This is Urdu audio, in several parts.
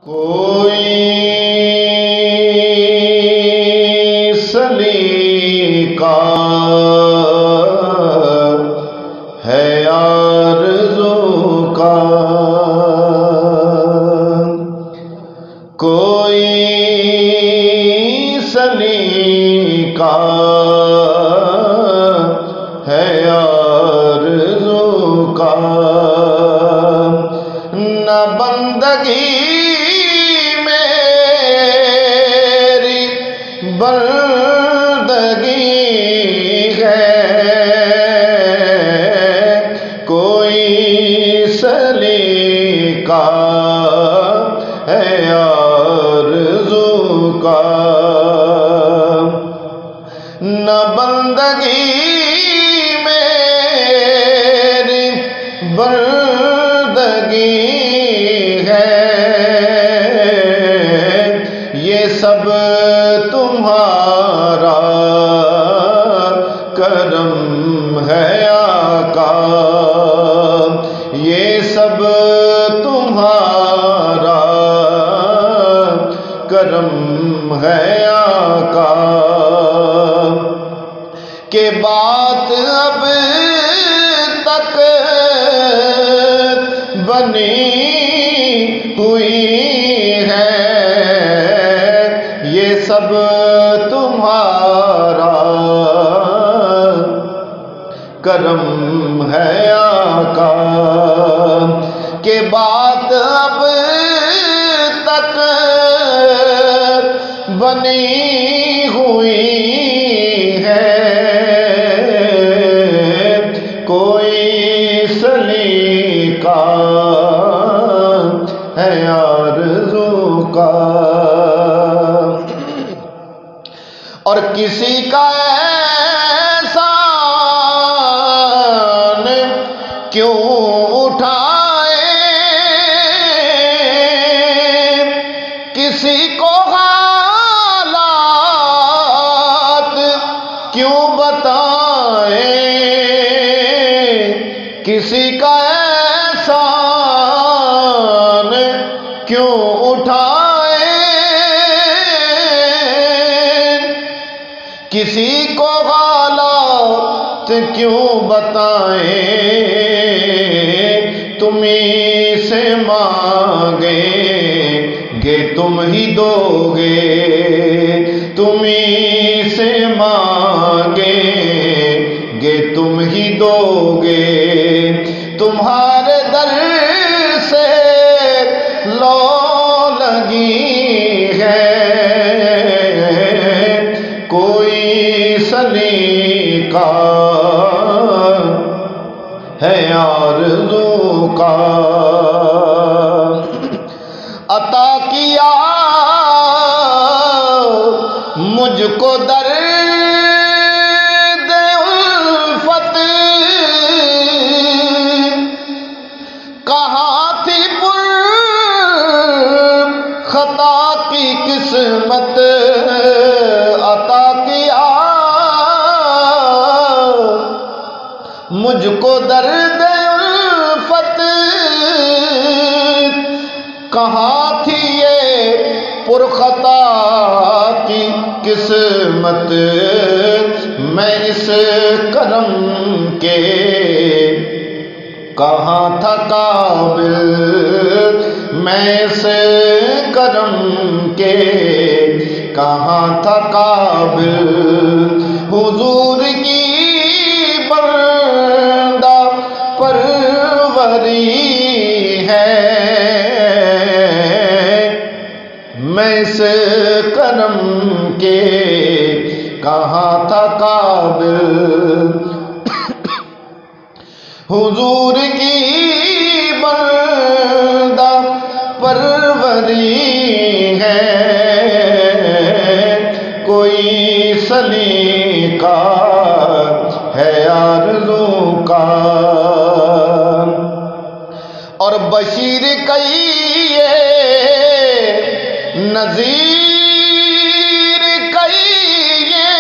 کوئی سلیقہ ہے آرزو کا، کوئی سلیقہ ہے آرزو کا، نہ بندگی میری بندگی ہے، کوئی سلیقہ ہے آرزو کا، نہ بندگی میری بندگی ہے، یہ سب تمہارا کرم ہے آقا، یہ سب تمہارا کرم ہے آقا، کہ بات اب تک بنی ہوئی ہے، یہ سب تمہارا کرم ہے آقا، کہ بات اب تک بنی ہوئی ہے، کوئی سلیقہ ہے آرزو کا، اور کسی کا احسان کیوں اٹھائے، کسی کو حالات کیوں بتائے، کسی کا احسان کیوں اٹھائے، کسی کو حالات کیوں بتائیں، تمہیں سے مانگیں گے تم ہی دو گے، تمہیں سے مانگیں گے تم ہی دو گے، تمہارے در سے لو لگی ہے، کوئی سلیقہ ہے آرزو کا، عطا کیا مجھ کو درد الفت، کہاں تھی پر خطا کی قسمت، عطا کیا مجھ کو درد الفت، کہاں تھی یہ پرخطا کی قسمت، میں اس کرم کے کہاں تھا قابل، میں اس کرم کے کہاں تھا قابل، حضور کی بندہ پروری ہے، میں اس کرم کے کہاں تھا قابل، حضور کی بندہ پروری ہے، کوئی سلیقہ ہے آرزو کا، اور بشیر کئیے نذیر کئیے،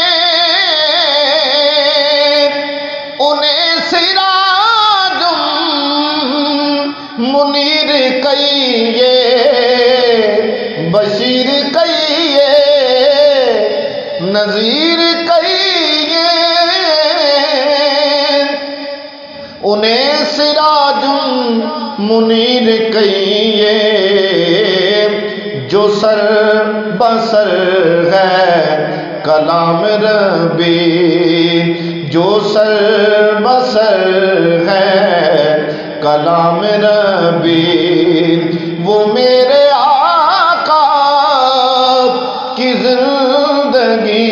انہیں سراج منیر کئیے، بشیر کئیے نذیر کئیے انہیں سراج منیر کئیے جو سر بسر ہے کلام ربی جو سر بسر ہے کلام ربی وہ میرے آقا کی زندگی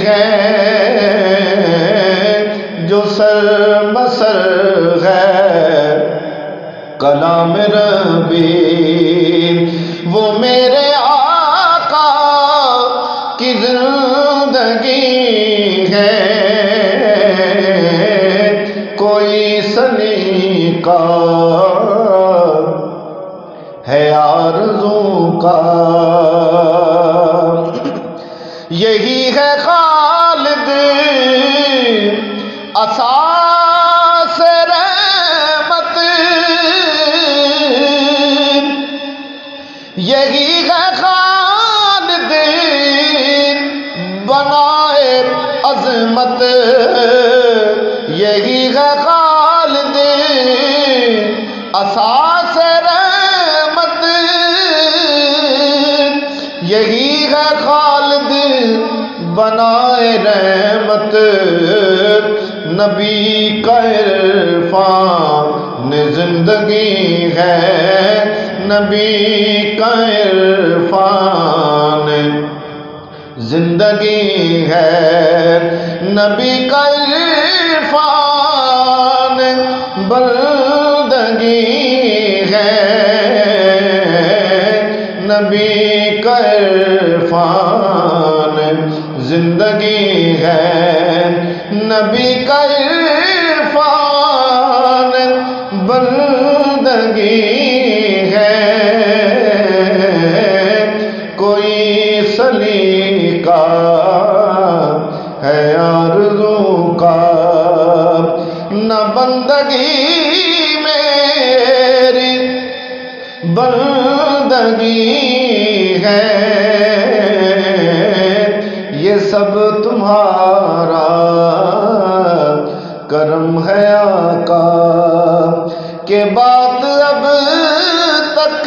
ہے جو سر بسر ہے کلام ربی وہ میرے آقا کی زندگی ہے کوئی سنی کا ہے آرزو کا یہی ہے خالد اساس رحمت یہی ہے خالد بنائے عظمت یہی ہے خالد اساس رحمت یہی ہے خالد بنائے رحمت نبی کا عرفان زندگی ہے نبی کا عرفان زندگی ہے نبی کا عرفان بندگی ہے نبی کا عرفان زندگی ہے نبی کا عرفان بندگی ہے کوئی سلیقہ ہے آرزو کا نہ بندگی میری بندگی ہے یہ سب تمہارا کرم ہے آقا کہ بات اب تک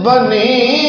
بنی